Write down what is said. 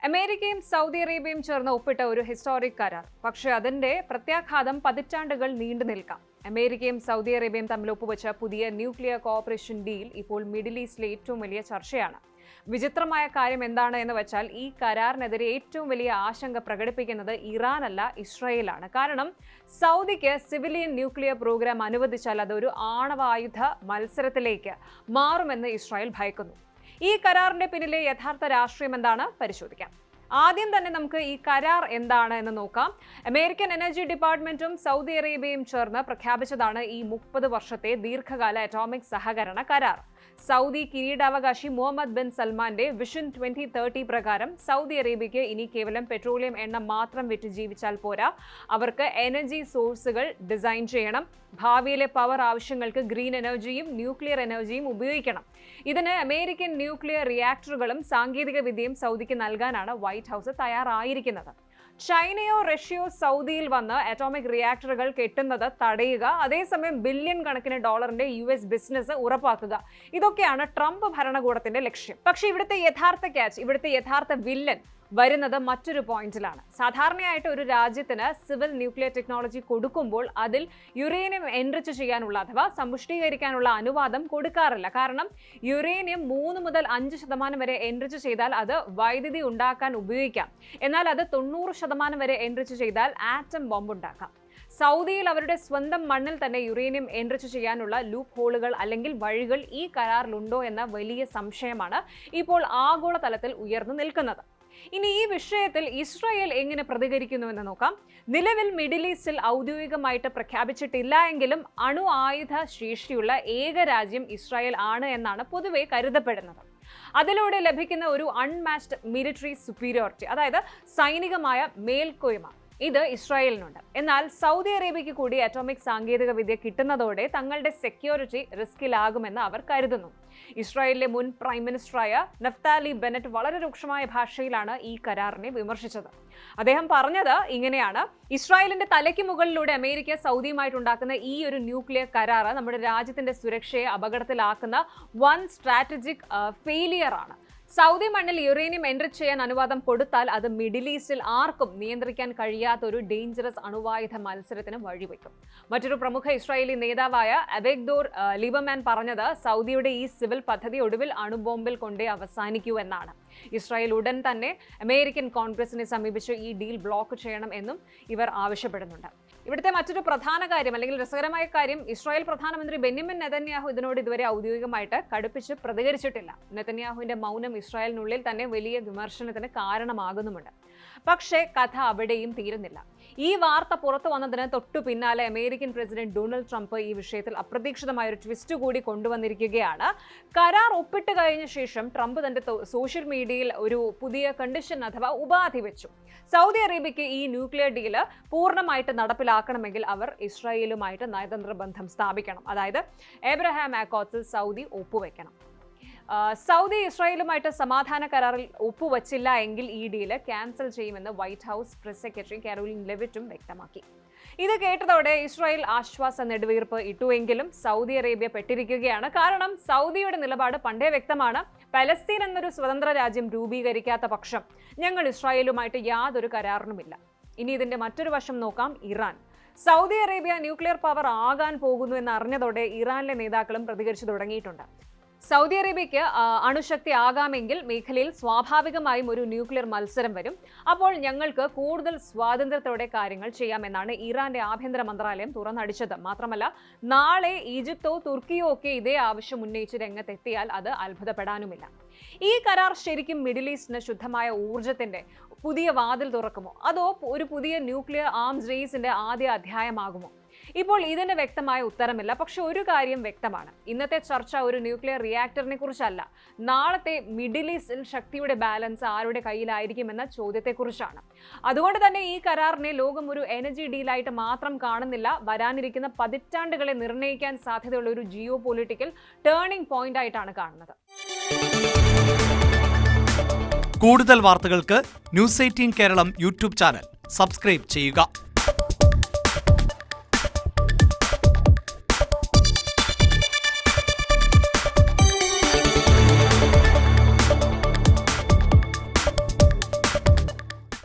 അമേരിക്കയും സൗദി അറേബ്യയും ചേർന്ന് ഒപ്പിട്ട ഒരു ഹിസ്റ്റോറിക് കരാർ. പക്ഷേ അതിന്റെ പ്രത്യാഘാതം പതിറ്റാണ്ടുകൾ നീണ്ടു നിൽക്കാം. അമേരിക്കയും സൗദി അറേബ്യയും തമ്മിൽ ഒപ്പുവെച്ച പുതിയ ന്യൂക്ലിയർ കോഓപ്പറേഷൻ ഡീൽ ഇപ്പോൾ മിഡിൽ ഈസ്റ്റിലെ ഏറ്റവും വലിയ ചർച്ചയാണ്. വിചിത്രമായ കാര്യം എന്താണ് എന്ന് വെച്ചാൽ ഈ കരാറിനെതിരെ ഏറ്റവും വലിയ ആശങ്ക പ്രകടിപ്പിക്കുന്നത് ഇറാനല്ല, ഇസ്രായേലാണ്. കാരണം സൗദിക്ക് സിവിലിയൻ ന്യൂക്ലിയർ പ്രോഗ്രാം അനുവദിച്ചാൽ അതൊരു ആണവായുധ മത്സരത്തിലേക്ക് മാറുമെന്ന് ഇസ്രായേൽ ഭയക്കുന്നു. ഈ കരാറിന്റെ പിന്നിലെ യഥാർത്ഥ രാഷ്ട്രീയം എന്താണ് പരിശോധിക്കാം. ആദ്യം തന്നെ നമുക്ക് ഈ കരാർ എന്താണ് എന്ന് നോക്കാം. അമേരിക്കൻ എനർജി ഡിപ്പാർട്ട്മെന്റും സൗദി അറേബ്യയും ചേർന്ന് പ്രഖ്യാപിച്ചതാണ് ഈ 30 വർഷത്തെ ദീർഘകാല അറ്റോമിക് സഹകരണ കരാർ. സൗദി കിരീടാവകാശി മുഹമ്മദ് ബിൻ സൽമാന്റെ വിഷൻ 2030 പ്രകാരം സൗദി അറേബ്യയ്ക്ക് ഇനി കേവലം പെട്രോളിയം എണ്ണ മാത്രം വിറ്റ് ജീവിച്ചാൽ പോരാ, അവർക്ക് എനർജി സോഴ്സുകൾ ഡിസൈൻ ചെയ്യണം. ഭാവിയിലെ പവർ ആവശ്യങ്ങൾക്ക് ഗ്രീൻ എനർജിയും ന്യൂക്ലിയർ എനർജിയും ഉപയോഗിക്കണം. ഇതിന് അമേരിക്കൻ ന്യൂക്ലിയർ റിയാക്ടറുകളും സാങ്കേതിക വിദ്യയും സൗദിക്ക് നൽകാനാണ് വൈറ്റ് ഹൗസ് തയ്യാറായിരിക്കുന്നത്. ചൈനയോ റഷ്യയോ സൗദിയിൽ വന്ന് അറ്റോമിക് റിയാക്ടറുകൾ കെട്ടുന്നത് തടയുക, അതേസമയം ബില്യൺ കണക്കിന് ഡോളറിന്റെ US ബിസിനസ് ഉറപ്പാക്കുക, ഇതൊക്കെയാണ് ട്രംപ് ഭരണകൂടത്തിന്റെ ലക്ഷ്യം. പക്ഷേ ഇവിടുത്തെ യഥാർത്ഥ വില്ലൻ വരുന്നത് മറ്റൊരു പോയിന്റിലാണ്. സാധാരണയായിട്ട് ഒരു രാജ്യത്തിന് സിവിൽ ന്യൂക്ലിയർ ടെക്നോളജി കൊടുക്കുമ്പോൾ അതിൽ യുറേനിയം എൻറിച്ച് ചെയ്യാനുള്ള അഥവാ സമ്പുഷ്ടീകരിക്കാനുള്ള അനുവാദം കൊടുക്കാറില്ല. കാരണം യുറേനിയം 3 മുതൽ 5% വരെ എൻറിച്ച് ചെയ്താൽ അത് വൈദ്യുതി ഉണ്ടാക്കാൻ ഉപയോഗിക്കാം. എന്നാൽ അത് 90% വരെ എൻറിച്ച് ചെയ്താൽ ആറ്റം ബോംബ് ഉണ്ടാക്കാം. സൗദിയിൽ അവരുടെ സ്വന്തം മണ്ണിൽ തന്നെ യുറേനിയം എൻറിച്ച് ചെയ്യാനുള്ള ലൂപ്പ് ഹോളുകൾ അല്ലെങ്കിൽ വഴികൾ ഈ കരാറിലുണ്ടോ എന്ന വലിയ സംശയമാണ് ഇപ്പോൾ ആഗോളതലത്തിൽ ഉയർന്നു നിൽക്കുന്നത്. ഇനി ഈ വിഷയത്തിൽ ഇസ്രായേൽ എങ്ങനെ പ്രതികരിക്കുന്നുവെന്ന് നോക്കാം. നിലവിൽ മിഡിൽ ഈസ്റ്റിൽ ഔദ്യോഗികമായിട്ട് പ്രഖ്യാപിച്ചിട്ടില്ല എങ്കിലും അണു ആയുധ ശേഷിയുള്ള ഏക രാജ്യം ഇസ്രായേൽ ആണ് എന്നാണ് പൊതുവെ കരുതപ്പെടുന്നത്. അതിലൂടെ ലഭിക്കുന്ന ഒരു അൺമാച്ച്ഡ് മിലിറ്ററി സുപ്പീരിയോറിറ്റി, അതായത് സൈനികമായ മേൽക്കോയ്മ, ഇത് ഇസ്രായേലിനുണ്ട്. എന്നാൽ സൗദി അറേബ്യയ്ക്ക് കൂടി അറ്റോമിക് സാങ്കേതിക വിദ്യ കിട്ടുന്നതോടെ തങ്ങളുടെ സെക്യൂരിറ്റി റിസ്കിലാകുമെന്ന് അവർ കരുതുന്നു. ഇസ്രായേലിലെ മുൻ പ്രൈം മിനിസ്റ്ററായ നഫ്താലി ബെനറ്റ് വളരെ രൂക്ഷമായ ഭാഷയിലാണ് ഈ കരാറിനെ വിമർശിച്ചത്. അദ്ദേഹം പറഞ്ഞത് ഇങ്ങനെയാണ്: ഇസ്രായേലിന്റെ തലയ്ക്ക് മുകളിലൂടെ അമേരിക്ക സൗദിയുമായിട്ടുണ്ടാക്കുന്ന ഈ ഒരു ന്യൂക്ലിയർ കരാർ നമ്മുടെ രാജ്യത്തിന്റെ സുരക്ഷയെ അപകടത്തിലാക്കുന്ന വൺ സ്ട്രാറ്റജിക് ഫെയിലിയർ ആണ്. സൗദി മണ്ണിൽ യുറേനിയം എൻറിച്ച് ചെയ്യാൻ അനുവാദം കൊടുത്താൽ അത് മിഡിൽ ഈസ്റ്റിൽ ആർക്കും നിയന്ത്രിക്കാൻ കഴിയാത്ത ഒരു ഡേഞ്ചറസ് അണുവായുധ മത്സരത്തിന് വഴിവെക്കും. മറ്റൊരു പ്രമുഖ ഇസ്രായേലി നേതാവായ അവേഗ്ദോർ ലിബർമാൻ പറഞ്ഞത് സൗദിയുടെ ഈ സിവിൽ പദ്ധതി ഒടുവിൽ അണുബോംബിൽ കൊണ്ടേ അവസാനിക്കൂ എന്നാണ്. ഇസ്രായേൽ ഉടൻ തന്നെ അമേരിക്കൻ കോൺഗ്രസിനെ സമീപിച്ച് ഈ ഡീൽ ബ്ലോക്ക് ചെയ്യണം എന്നും ഇവർ ആവശ്യപ്പെടുന്നുണ്ട്. ഇവിടുത്തെ മറ്റൊരു പ്രധാന കാര്യം അല്ലെങ്കിൽ രസകരമായ കാര്യം, ഇസ്രായേൽ പ്രധാനമന്ത്രി ബെന്യാമിൻ നെതന്യാഹു ഇതിനോട് ഇതുവരെ ഔദ്യോഗികമായിട്ട് കടുപ്പിച്ച് പ്രതികരിച്ചിട്ടില്ല. നെതന്യാഹുവിന്റെ മൗനം ഇസ്രായേലിനുള്ളിൽ തന്നെ വലിയ വിമർശനത്തിന് കാരണമാകുന്നുമുണ്ട്. പക്ഷേ കഥ അവിടെയും തീരുന്നില്ല. ഈ വാർത്ത പുറത്തു വന്നതിന് തൊട്ടു പിന്നാലെ അമേരിക്കൻ പ്രസിഡന്റ് ഡൊണാൾഡ് ട്രംപ് ഈ വിഷയത്തിൽ അപ്രതീക്ഷിതമായ ഒരു ട്വിസ്റ്റ് കൂടി കൊണ്ടുവന്നിരിക്കുകയാണ്. കരാർ ഒപ്പിട്ട് കഴിഞ്ഞ ശേഷം ട്രംപ് തന്റെ സോഷ്യൽ മീഡിയയിൽ ഒരു പുതിയ കണ്ടീഷൻ അഥവാ ഉപാധി വെച്ചു. സൗദി അറേബ്യയ്ക്ക് ഈ ന്യൂക്ലിയർ ഡീല് പൂർണ്ണമായിട്ട് നടപ്പിലാക്കണമെങ്കിൽ അവർ ഇസ്രായേലുമായിട്ട് നയതന്ത്ര ബന്ധം സ്ഥാപിക്കണം. അതായത് എബ്രഹാം അക്കോർഡ്സിൽ സൗദി ഒപ്പുവെക്കണം. സൗദി ഇസ്രായേലുമായിട്ട് സമാധാന കരാറിൽ ഒപ്പുവച്ചില്ല എങ്കിൽ ഈ ഡീല് ക്യാൻസൽ ചെയ്യുമെന്ന് White House press secretary Karoline ലെവിറ്റും വ്യക്തമാക്കി. ഇത് കേട്ടതോടെ ഇസ്രായേൽ ആശ്വാസ നെടുവീർപ്പ് ഇട്ടുവെങ്കിലും സൗദി അറേബ്യ പെട്ടിരിക്കുകയാണ്. കാരണം സൗദിയുടെ നിലപാട് പണ്ടേ വ്യക്തമാണ്: പലസ്തീൻ എന്നൊരു സ്വതന്ത്ര രാജ്യം രൂപീകരിക്കാത്ത പക്ഷം ഞങ്ങൾ ഇസ്രായേലുമായിട്ട് യാതൊരു കരാറിനുമില്ല. ഇനി ഇതിന്റെ മറ്റൊരു വശം നോക്കാം, Iran. Saudi Arabia nuclear power ആകാൻ പോകുന്നു എന്ന് അറിഞ്ഞതോടെ ഇറാനിലെ നേതാക്കളും പ്രതികരിച്ചു തുടങ്ങിയിട്ടുണ്ട്. സൗദി അറേബ്യയ്ക്ക് അണുശക്തി ആകാമെങ്കിൽ മേഖലയിൽ സ്വാഭാവികമായും ഒരു ന്യൂക്ലിയർ മത്സരം വരും. അപ്പോൾ ഞങ്ങൾക്ക് കൂടുതൽ സ്വാതന്ത്ര്യത്തോടെ കാര്യങ്ങൾ ചെയ്യാമെന്നാണ് ഇറാന്റെ ആഭ്യന്തര മന്ത്രാലയം തുറന്നടിച്ചത്. മാത്രമല്ല, നാളെ ഈജിപ്തോ തുർക്കിയോ ഒക്കെ ഇതേ ആവശ്യം ഉന്നയിച്ച് രംഗത്തെത്തിയാൽ അത് അത്ഭുതപ്പെടാനുമില്ല. ഈ കരാർ ശരിക്കും മിഡിൽ ഈസ്റ്റിന് ശുദ്ധമായ ഊർജ്ജത്തിന്റെ പുതിയ വാതിൽ തുറക്കുമോ, അതോ ഒരു പുതിയ ന്യൂക്ലിയർ ആംസ് റേസിന്റെ ആദ്യ അധ്യായമാകുമോ? ഇപ്പോൾ ഇതിന് വ്യക്തമായ ഉത്തരമില്ല. പക്ഷെ ഒരു കാര്യം വ്യക്തമാണ്: ഇന്നത്തെ ചർച്ച ഒരു ന്യൂക്ലിയർ റിയാക്ടറിനെ കുറിച്ചല്ല, നാളത്തെ മിഡിൽ ഈസ്റ്റിൽ ശക്തിയുടെ ബാലൻസ് ആരുടെ കയ്യിലായിരിക്കുമെന്ന ചോദ്യത്തെക്കുറിച്ചാണ്. അതുകൊണ്ട് തന്നെ ഈ കരാറിനെ ലോകം ഒരു എനർജി ഡീലായിട്ട് മാത്രം കാണുന്നില്ല, വരാനിരിക്കുന്ന പതിറ്റാണ്ടുകളെ നിർണ്ണയിക്കാൻ സാധ്യതയുള്ള ഒരു ജിയോ പൊളിറ്റിക്കൽ ടേണിംഗ് പോയിന്റ് ആയിട്ടാണ് കാണുന്നത്. കൂടുതൽ വാർത്തകൾക്ക് news 18 Keralam YouTube channel subscribe ചെയ്യുക.